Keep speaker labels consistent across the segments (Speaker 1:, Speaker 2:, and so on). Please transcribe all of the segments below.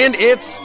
Speaker 1: And it's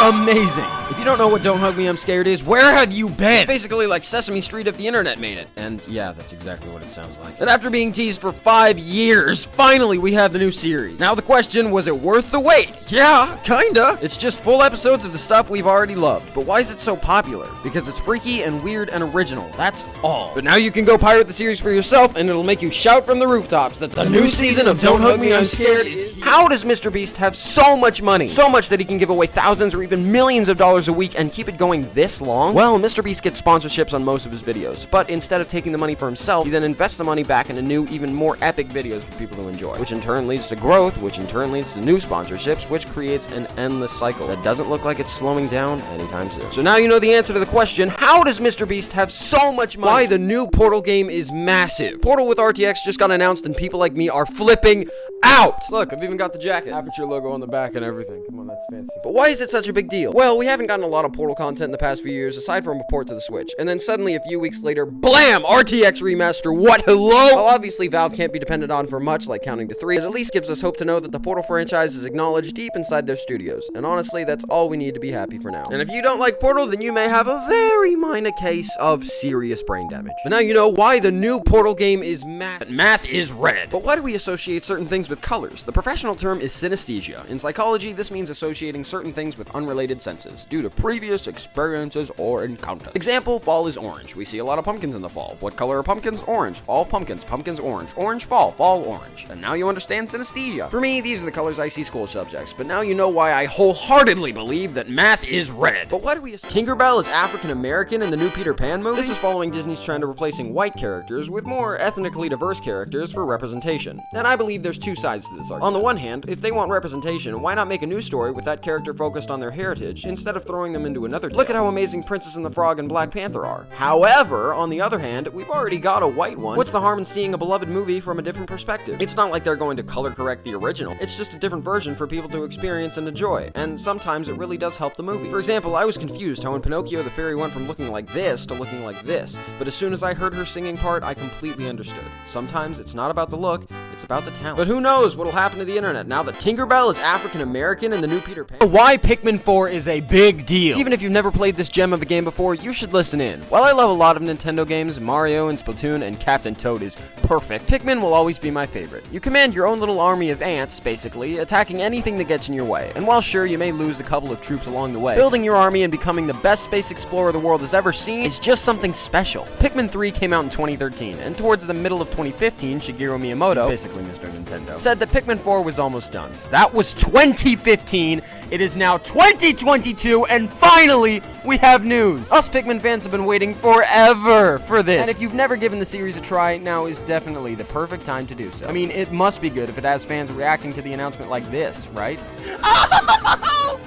Speaker 1: amazing. If you don't know what Don't Hug Me, I'm Scared is, where have you been? It's basically like Sesame Street if the internet made it. And yeah, that's exactly what it sounds like. And after being teased for 5 years, finally we have the new series. Now the question, was it worth the wait? Yeah, kinda. It's just full episodes of the stuff we've already loved. But why is it so popular? Because it's freaky and weird and original. That's all. But now you can go pirate the series for yourself and it'll make you shout from the rooftops that the new season of Don't Hug Me, I'm Scared is... How does Mr. Beast have so much money? So much that he can give away thousands or even millions of dollars a week and keep it going this long? Well, Mr. Beast gets sponsorships on most of his videos, but instead of taking the money for himself, he then invests the money back into new, even more epic videos for people to enjoy, which in turn leads to growth, which in turn leads to new sponsorships, which creates an endless cycle that doesn't look like it's slowing down anytime soon. So now you know the answer to the question, how does Mr. Beast have so much money? Why the new Portal game is massive. Portal with RTX just got announced and people like me are flipping out. Look, I've even got the jacket. Aperture logo on the back and everything. Come on, that's fancy. But why is it such a big deal? Well, we haven't gotten a lot of Portal content in the past few years, aside from a port to the Switch. And then suddenly, a few weeks later, blam! RTX remaster, what, hello? Well, obviously, Valve can't be depended on for much, like counting to 3. It at least gives us hope to know that the Portal franchise is acknowledged deep inside their studios. And honestly, that's all we need to be happy for now. And if you don't like Portal, then you may have a very minor case of serious brain damage. But now you know why the new Portal game is math. Math is red. But why do we associate certain things with colors? The professional term is synesthesia. In psychology, this means associating certain things with unrelated senses, due to previous experiences or encounters. Example, fall is orange. We see a lot of pumpkins in the fall. What color are pumpkins? Orange. Fall pumpkins. Pumpkins orange. Orange fall. Fall orange. And now you understand synesthesia. For me, these are the colors I see school subjects. But now you know why I wholeheartedly believe that math is red. But why do we Tinkerbell is African American in the new Peter Pan movie? This is following Disney's trend of replacing white characters with more ethnically diverse characters for representation. And I believe there's two sides to this argument. On the one hand, if they want representation, why not make a new story with that character focused on their heritage instead of throwing them into another tale? Look at how amazing Princess and the Frog and Black Panther are. However, on the other hand, we've already got a white one. What's the harm in seeing a beloved movie from a different perspective? It's not like they're going to color correct the original. It's just a different version for people to experience and enjoy. And sometimes it really does help the movie. For example, I was confused how in Pinocchio the fairy went from looking like this to looking like this. But as soon as I heard her singing part, I completely understood. Sometimes it's not about the look, it's about the talent. But who knows what'll happen to the internet now that Tinkerbell is African American in the new Peter Pan? Why Pikmin 4 is a big deal. Even if you've never played this gem of a game before, you should listen in. While I love a lot of Nintendo games, Mario and Splatoon and Captain Toad is perfect, Pikmin will always be my favorite. You command your own little army of ants, basically, attacking anything that gets in your way. And while sure, you may lose a couple of troops along the way, building your army and becoming the best space explorer the world has ever seen is just something special. Pikmin 3 came out in 2013, and towards the middle of 2015, Shigeru Miyamoto, basically Mr. Nintendo, said that Pikmin 4 was almost done. That was 2015, it is now 2022, and finally, we have news. Us Pikmin fans have been waiting forever for this. And if you've never given the series a try, now is definitely the perfect time to do so. I mean, it must be good if it has fans reacting to the announcement like this, right? Oh,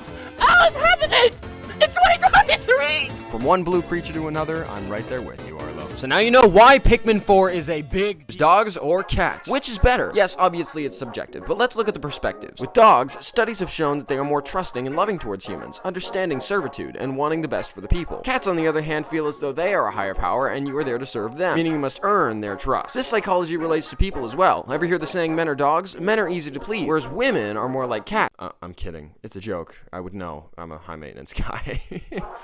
Speaker 1: it's happening! It's 2023! From one blue creature to another, I'm right there with you, Arlo. So now you know why Pikmin 4 is a big... Dogs or cats? Which is better? Yes, obviously it's subjective, but let's look at the perspectives. With dogs, studies have shown that they are more trusting and loving towards humans, understanding servitude, and wanting the best for the people. Cats, on the other hand, feel as though they are a higher power and you are there to serve them, meaning you must earn their trust. This psychology relates to people as well. Ever hear the saying, men are dogs? Men are easy to please, whereas women are more like cats. I'm kidding. It's a joke. I would know. I'm a high-maintenance guy.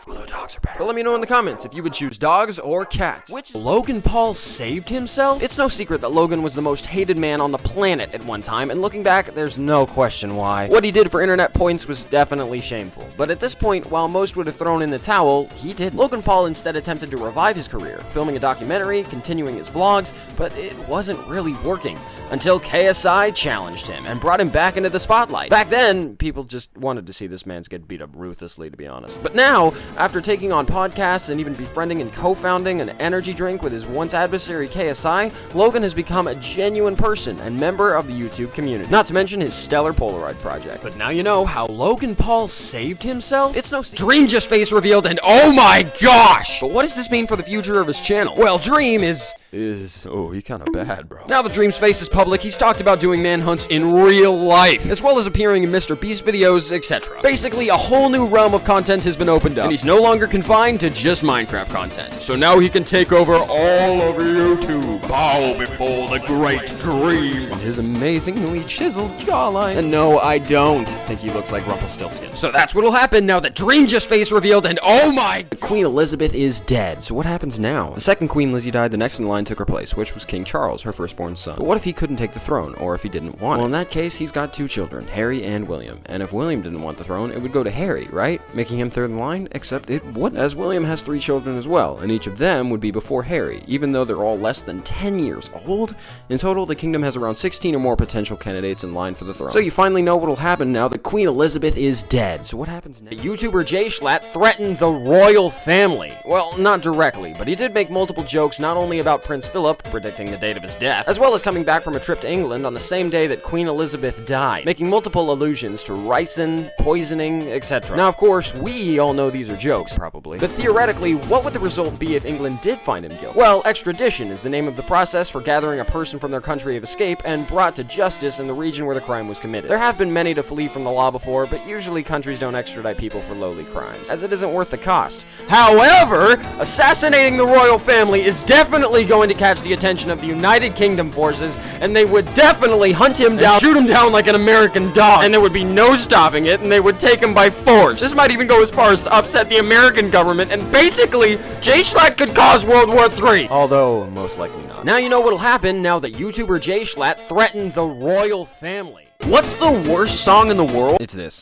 Speaker 1: Although dogs are better. But let me know in the comments if you would choose dogs or cats. Which Logan Paul saved himself? It's no secret that Logan was the most hated man on the planet at one time, and looking back, there's no question why. What he did for internet points was definitely shameful. But at this point, while most would have thrown in the towel, he didn't. Logan Paul instead attempted to revive his career, filming a documentary, continuing his vlogs, but it wasn't really working. Until KSI challenged him and brought him back into the spotlight. Back then, people just wanted to see this man get beat up ruthlessly, to be honest. But now, after taking on podcasts and even befriending and co-founding an energy drink with his once adversary KSI, Logan has become a genuine person and member of the YouTube community. Not to mention his stellar Polaroid project. But now you know how Logan Paul saved himself? It's no secret. Dream just face revealed and oh my gosh! But what does this mean for the future of his channel? Well, Dream is he kinda bad, bro. Now that Dream's face is public, he's talked about doing manhunts in real life, as well as appearing in Mr. Beast videos, etc. Basically, a whole new realm of content has been opened up, and he's no longer confined to just Minecraft content. So now he can take over all over YouTube. Bow before the great Dream and his amazingly chiseled jawline. And no, I don't think he looks like Rumpelstiltskin. So that's what'll happen now that Dream just face revealed, and oh my! Queen Elizabeth is dead. So what happens now? The second Queen Lizzie died, the next in line took her place, which was King Charles, her firstborn son. But what if he couldn't take the throne, or if he didn't want it? Well, in that case, he's got two children, Harry and William. And if William didn't want the throne, it would go to Harry, right? Making him third in line, except it wouldn't, as William has 3 children as well, and each of them would be before Harry, even though they're all less than 10 years old. In total, the kingdom has around 16 or more potential candidates in line for the throne. So you finally know what'll happen now that Queen Elizabeth is dead. So what happens next? YouTuber Jay Schlatt threatened the royal family. Well, not directly, but he did make multiple jokes not only about Prince Philip, predicting the date of his death, as well as coming back from a trip to England on the same day that Queen Elizabeth died, making multiple allusions to ricin, poisoning, etc. Now, of course, we all know these are jokes, probably. But theoretically, what would the result be if England did find him guilty? Well, extradition is the name of the process for gathering a person from their country of escape and brought to justice in the region where the crime was committed. There have been many to flee from the law before, but usually countries don't extradite people for lowly crimes, as it isn't worth the cost. However, assassinating the royal family is definitely going to catch the attention of the United Kingdom forces, and they would definitely hunt him down, shoot him down like an American dog, and there would be no stopping it, and they would take him by force. This might even go as far as to upset the American government, and basically, Jay Schlatt could cause World War III. Although, most likely not. Now you know what'll happen now that YouTuber Jay Schlatt threatened the royal family. What's the worst song in the world? It's this.